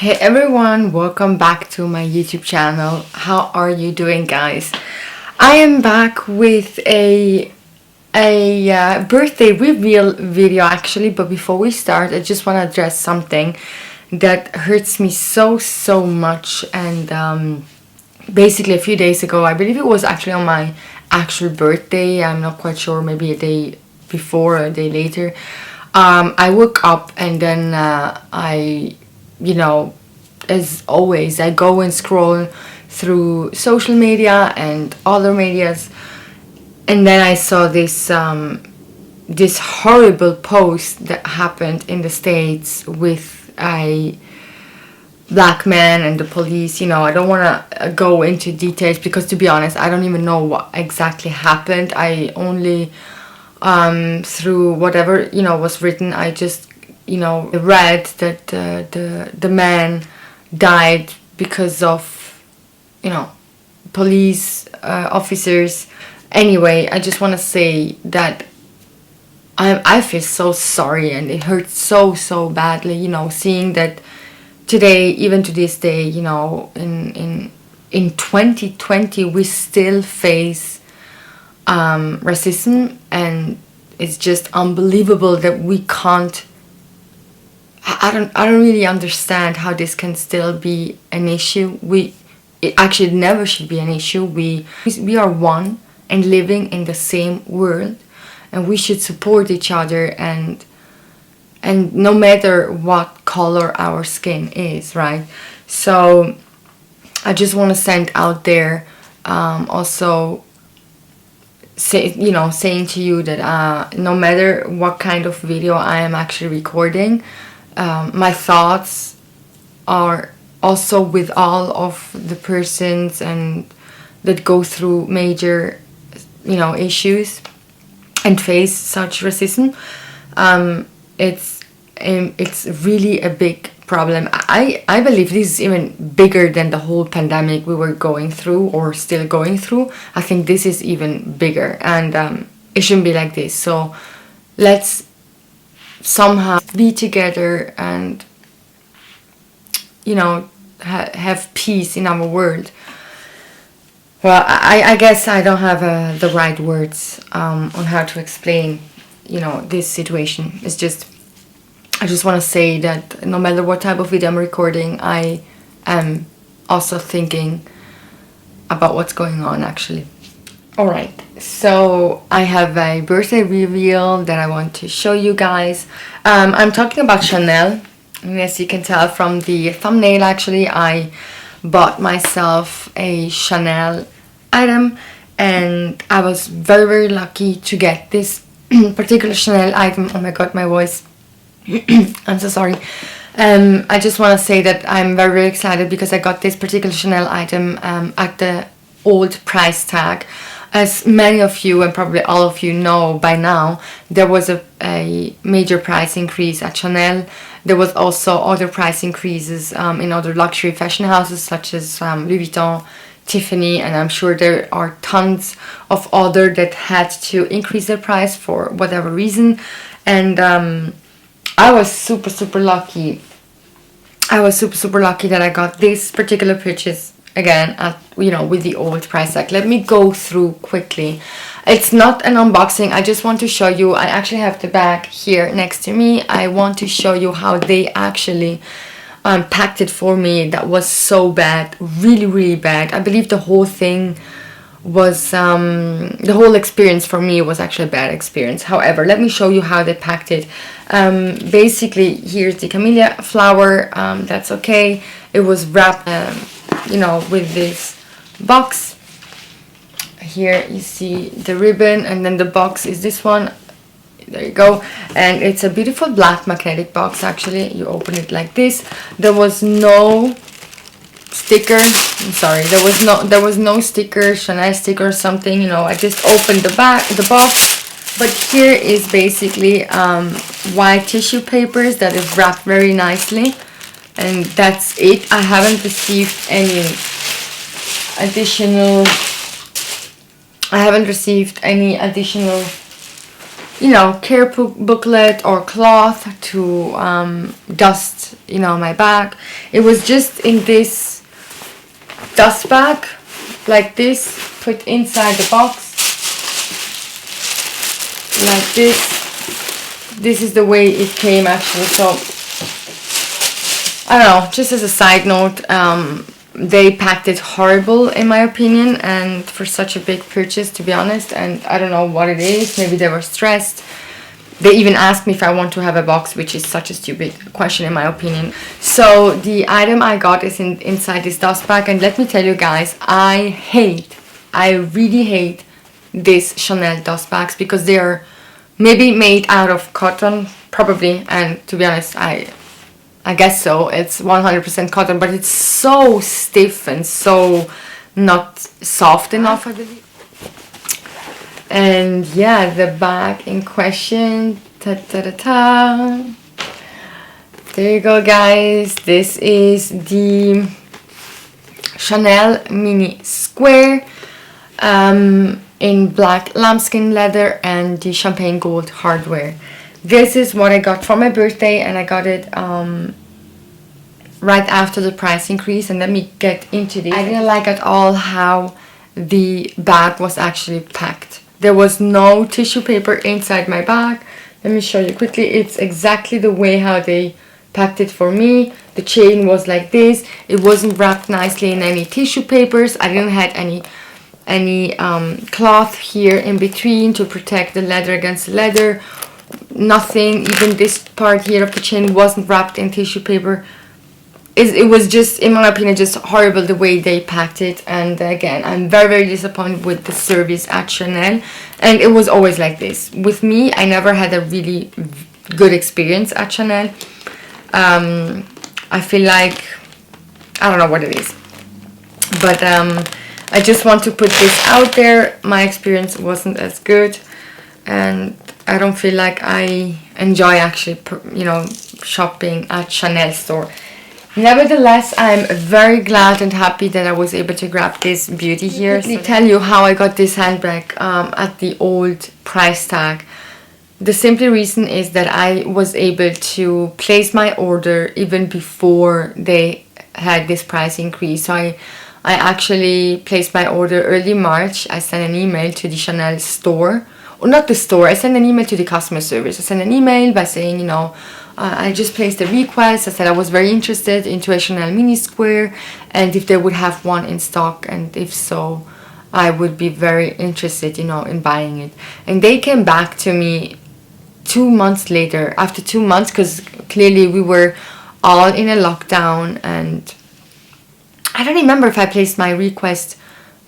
Hey everyone, welcome back to my YouTube channel. How are you doing, guys? I am back with a birthday reveal video actually, but before we start I just want to address something that hurts me so much. And basically a few days ago, I believe it was actually on my actual birthday, I'm not quite sure, maybe a day before or a day later, I woke up and then as always, I go and scroll through social media and other medias, and then I saw this this horrible post that happened in the States with a black man and the police. I don't want to go into details because, to be honest, I don't even know what exactly happened. I only through whatever was written, I just read that the man died because of police officers. Anyway, I just want to say that I feel so sorry, and it hurts so badly, seeing that today, even to this day, in 2020 we still face racism, and it's just unbelievable that we can't. I don't really understand how this can still be an issue. It actually never should be an issue. We are one and living in the same world, and we should support each other, and no matter what color our skin is, right? So I just want to send out there also saying to you that no matter what kind of video I am actually recording, my thoughts are also with all of the persons and that go through major issues and face such racism. It's really a big problem. I believe this is even bigger than the whole pandemic we were going through or still going through. I think this is even bigger, and it shouldn't be like this. So let's somehow be together and have peace in our world. Well, I guess I don't have the right words on how to explain this situation. It's just, I just want to say that no matter what type of video I'm recording, I am also thinking about what's going on actually. Alright, so I have a birthday reveal that I want to show you guys. I'm talking about Chanel, and as you can tell from the thumbnail, actually I bought myself a Chanel item, and I was very lucky to get this particular Chanel item. Oh my god, my voice. I'm so sorry. I just want to say that I'm very excited because I got this particular Chanel item at the old price tag. As many of you and probably all of you know by now, there was a major price increase at Chanel. There was also other price increases in other luxury fashion houses such as Louis Vuitton, Tiffany, and I'm sure there are tons of other that had to increase their price for whatever reason. And I was super lucky. I was super lucky that I got this particular purchase again at with the old price tag. Let me go through quickly. It's not an unboxing. I just want to show you. I actually have the bag here next to me. I want to show you how they actually packed it for me. That was so bad, really bad. I believe the whole thing was the whole experience for me was actually a bad experience. However, let me show you how they packed it. Basically, here's the camellia flower. That's okay. It was wrapped with this box. Here you see the ribbon, and then the box is this one. There you go. And it's a beautiful black magnetic box. Actually, you open it like this. There was no sticker. I'm sorry, there was no sticker, Chanel sticker or something. I just opened the box. But here is basically white tissue papers that is wrapped very nicely, and that's it. I haven't received any additional you know, care booklet or cloth to dust, you know, my bag. It was just in this dust bag, like this, put inside the box, like this. This is the way it came actually. So I don't know, just as a side note, they packed it horrible in my opinion, and for such a big purchase, to be honest. And I don't know what it is. Maybe they were stressed. They even asked me if I want to have a box, which is such a stupid question in my opinion. So the item I got is inside this dust bag, and let me tell you guys, I really hate these Chanel dust bags because they are maybe made out of cotton, probably, and to be honest, I guess so. It's 100% cotton, but it's so stiff and so not soft enough, I believe. And yeah, the bag in question, ta-ta-ta-ta. There you go, guys. This is the Chanel Mini Square in black lambskin leather and the champagne gold hardware. This is what I got for my birthday, and I got it right after the price increase. And let me get into this. I didn't like at all how the bag was actually packed. There was no tissue paper inside my bag. Let me show you quickly. It's exactly the way how they packed it for me. The chain was like this. It wasn't wrapped nicely in any tissue papers. I didn't have any cloth here in between to protect the leather against the leather. Nothing. Even this part here of the chain wasn't wrapped in tissue paper. It was just, in my opinion, just horrible the way they packed it. And again, I'm very disappointed with the service at Chanel, and it was always like this with me. I never had a really good experience at Chanel. I feel like, I don't know what it is, but I just want to put this out there. My experience wasn't as good, and I don't feel like I enjoy actually, you know, shopping at Chanel store. Nevertheless, I'm very glad and happy that I was able to grab this beauty here. Let me tell you how I got this handbag at the old price tag. The simple reason is that I was able to place my order even before they had this price increase. So I actually placed my order early March. I sent an email to the Chanel store, or not the store, I sent an email to the customer service. I sent an email by saying, you know, I just placed a request. I said I was very interested into a Chanel mini square, and if they would have one in stock, and if so, I would be very interested, you know, in buying it. And they came back to me 2 months later, after 2 months, because clearly we were all in a lockdown, and I don't remember if I placed my request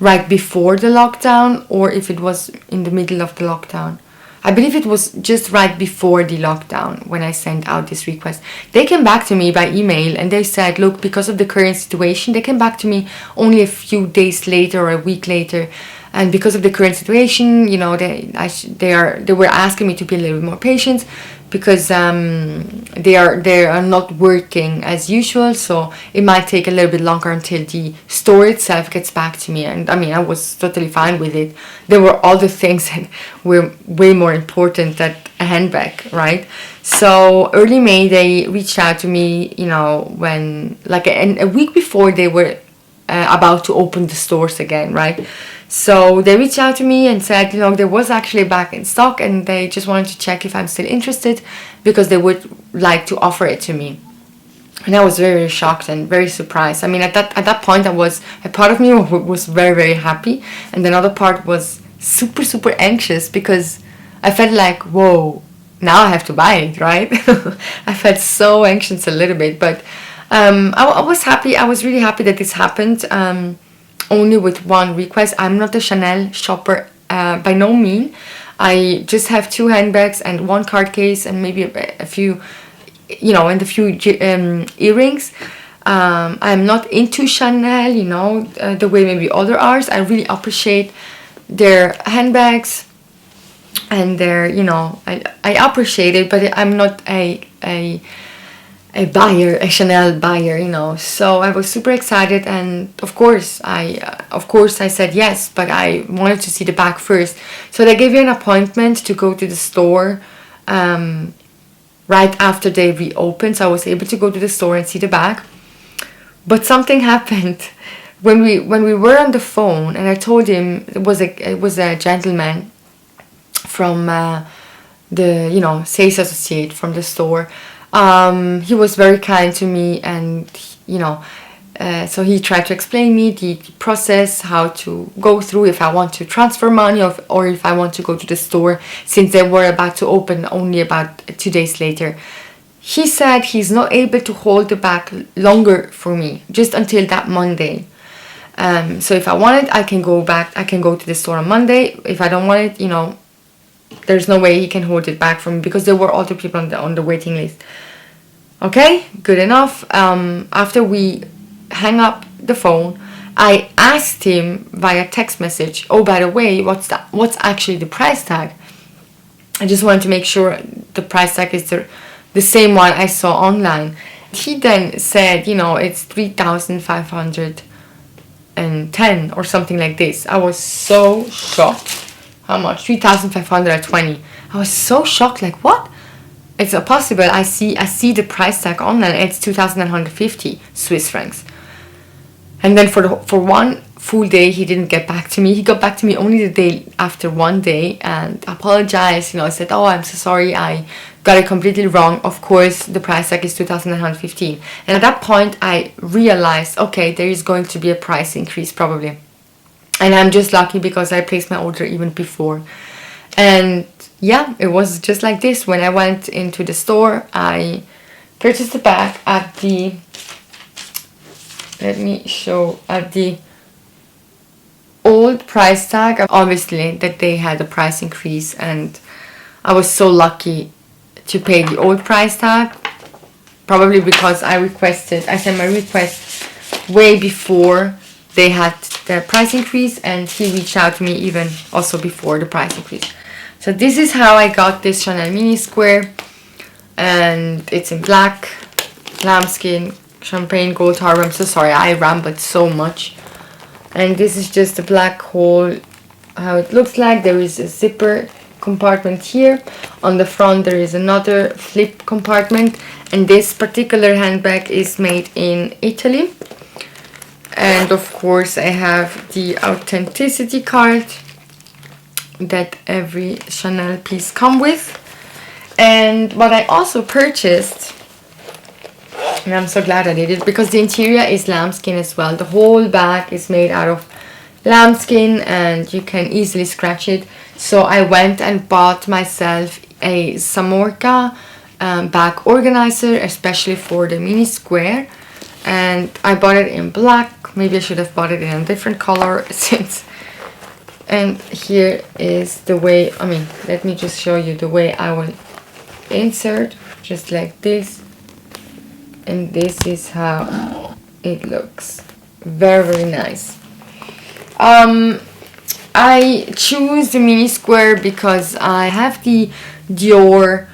right before the lockdown or if it was in the middle of the lockdown. I believe it was just right before the lockdown when I sent out this request. They came back to me by email and they said, look, because of the current situation, they came back to me only a few days later or a week later. And because of the current situation, you know, they were asking me to be a little bit more patient because they are not working as usual. So it might take a little bit longer until the store itself gets back to me. And I mean, I was totally fine with it. There were other things that were way more important than a handbag, right? So early May, they reached out to me, you know, when like a week before they were about to open the stores again, right? So they reached out to me and said, you know, there was actually back in stock, and they just wanted to check if I'm still interested because they would like to offer it to me. And I was very shocked and very surprised. I mean, at that point, a part of me was very happy, and another part was super anxious because I felt like, whoa, now I have to buy it, right? I felt so anxious a little bit, but I was happy. I was really happy that this happened. Only with one request. I'm not a Chanel shopper by no means. I just have 2 handbags and 1 card case and maybe a few, you know, and a few earrings. I'm not into Chanel, you know, the way maybe other are. I really appreciate their handbags and their, you know, I appreciate it, but I'm not a a Chanel buyer, you know. So I was super excited, and of course I said yes, but I wanted to see the bag first. So they gave you an appointment to go to the store right after they reopened. So I was able to go to the store and see the bag. But something happened when we were on the phone, and I told him it was a gentleman from the, you know, sales associate from the store. He was very kind to me, and you know, so he tried to explain me the process, how to go through if I want to transfer money or if I want to go to the store, since they were about to open only about 2 days later. He said he's not able to hold the bag longer for me, just until that Monday. So if I want it, I can go to the store on Monday. If I don't want it, you know, there's no way he can hold it back for me, because there were other people on the waiting list. Okay, good enough. After we hang up the phone, I asked him via text message, oh, by the way, what's actually the price tag? I just wanted to make sure the price tag is the same one I saw online. He then said, you know, it's 3,510 or something like this. I was so shocked. How much? 3,520. I was so shocked, like, what? It's impossible. I see the price tag online. It's 2,150 Swiss francs. And then for one full day, he didn't get back to me. He got back to me only the day after 1 day and apologized. You know, I said, oh, I'm so sorry, I got it completely wrong. Of course, the price tag is 2,115. And at that point, I realized, okay, there is going to be a price increase probably. And I'm just lucky because I placed my order even before. And yeah, it was just like this. When I went into the store, I purchased the bag at the, let me show, at the old price tag. Obviously that they had a price increase, and I was so lucky to pay the old price tag, probably because I sent my request way before they had the price increase, and he reached out to me even also before the price increase. So this is how I got this Chanel mini square, and it's in black, lambskin, champagne gold harbor. I'm so sorry, I rambled so much. And this is just a black hole, how it looks like. There is a zipper compartment here. On the front there is another flip compartment, and this particular handbag is made in Italy. And of course I have the authenticity card that every Chanel piece come with. And what I also purchased, and I'm so glad I did it, because the interior is lambskin as well. The whole bag is made out of lambskin and you can easily scratch it. So I went and bought myself a Samorca bag organizer, especially for the mini square. And I bought it in black. Maybe I should have bought it in a different color since. And here is the way, let me just show you the way I will insert, just like this. And this is how it looks. Very, very nice. I choose the mini square because I have the Dior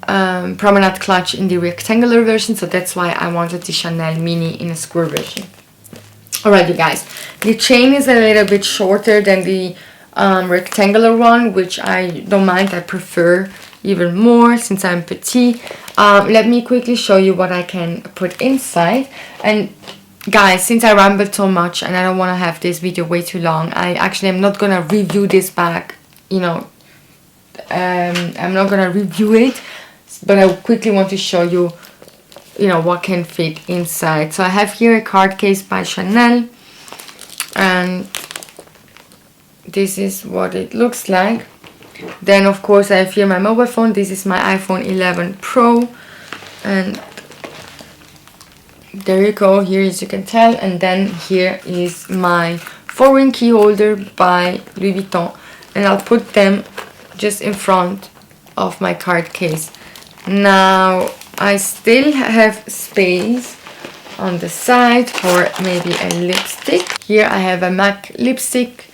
promenade clutch in the rectangular version, so that's why I wanted the Chanel mini in a square version. Alright, you guys, the chain is a little bit shorter than the rectangular one, which I don't mind. I prefer even more since I'm petite. Let me quickly show you what I can put inside. And guys, since I rambled so much and I don't want to have this video way too long, I actually am not gonna review this bag, you know. I'm not gonna review it, but I quickly want to show you, you know, what can fit inside. So I have here a card case by Chanel, and this is what it looks like. Then of course I have here my mobile phone. This is my iPhone 11 Pro, and there you go, here as you can tell. And then here is my 4-ring key holder by Louis Vuitton, and I'll put them just in front of my card case. Now I still have space on the side for maybe a lipstick. Here I have a MAC lipstick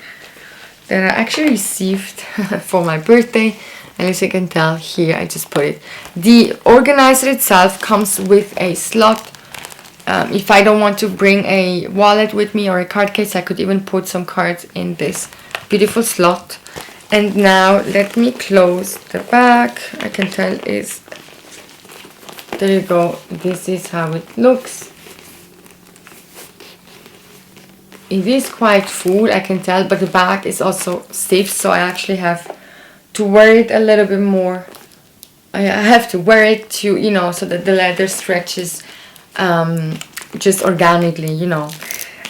that I actually received for my birthday, And as you can tell here, I just put it. The organizer itself comes with a slot. If I don't want to bring a wallet with me or a card case, I could even put some cards in this beautiful slot. And now let me close the back. I can tell is, there you go, this is how it looks. It is quite full, I can tell, but the back is also stiff, so I actually have to wear it a little bit more. I have to wear it to, you know, so that the leather stretches just organically, you know.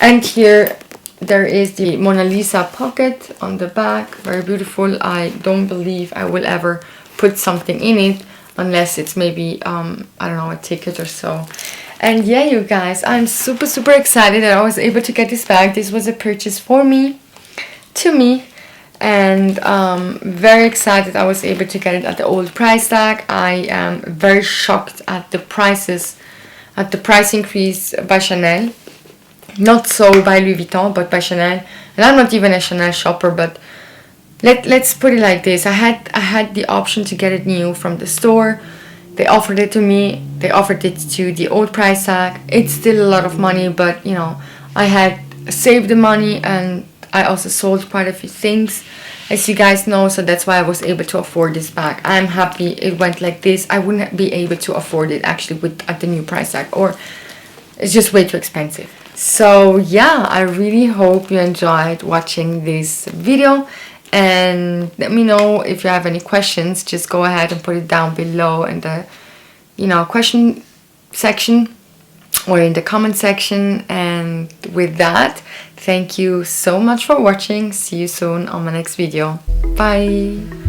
And here there is the Mona Lisa pocket on the back, very beautiful. I don't believe I will ever put something in it unless it's maybe I don't know, a ticket or so. And yeah, you guys, I'm super excited that I was able to get this bag. This was a purchase for me, to me, and very excited I was able to get it at the old price tag. I am very shocked at the prices, at the price increase by Chanel. Not so by Louis Vuitton, but by Chanel. And I'm not even a Chanel shopper, but let's put it like this. I had the option to get it new from the store. They offered it to me. They offered it to the old price tag. It's still a lot of money, but you know, I had saved the money and I also sold quite a few things, as you guys know, so that's why I was able to afford this bag. I'm happy it went like this. I wouldn't be able to afford it actually at the new price tag, or it's just way too expensive. So yeah, I really hope you enjoyed watching this video. And let me know if you have any questions. Just go ahead and put it down below in the, you know, question section or in the comment section. And with that, thank you so much for watching. See you soon on my next video. Bye.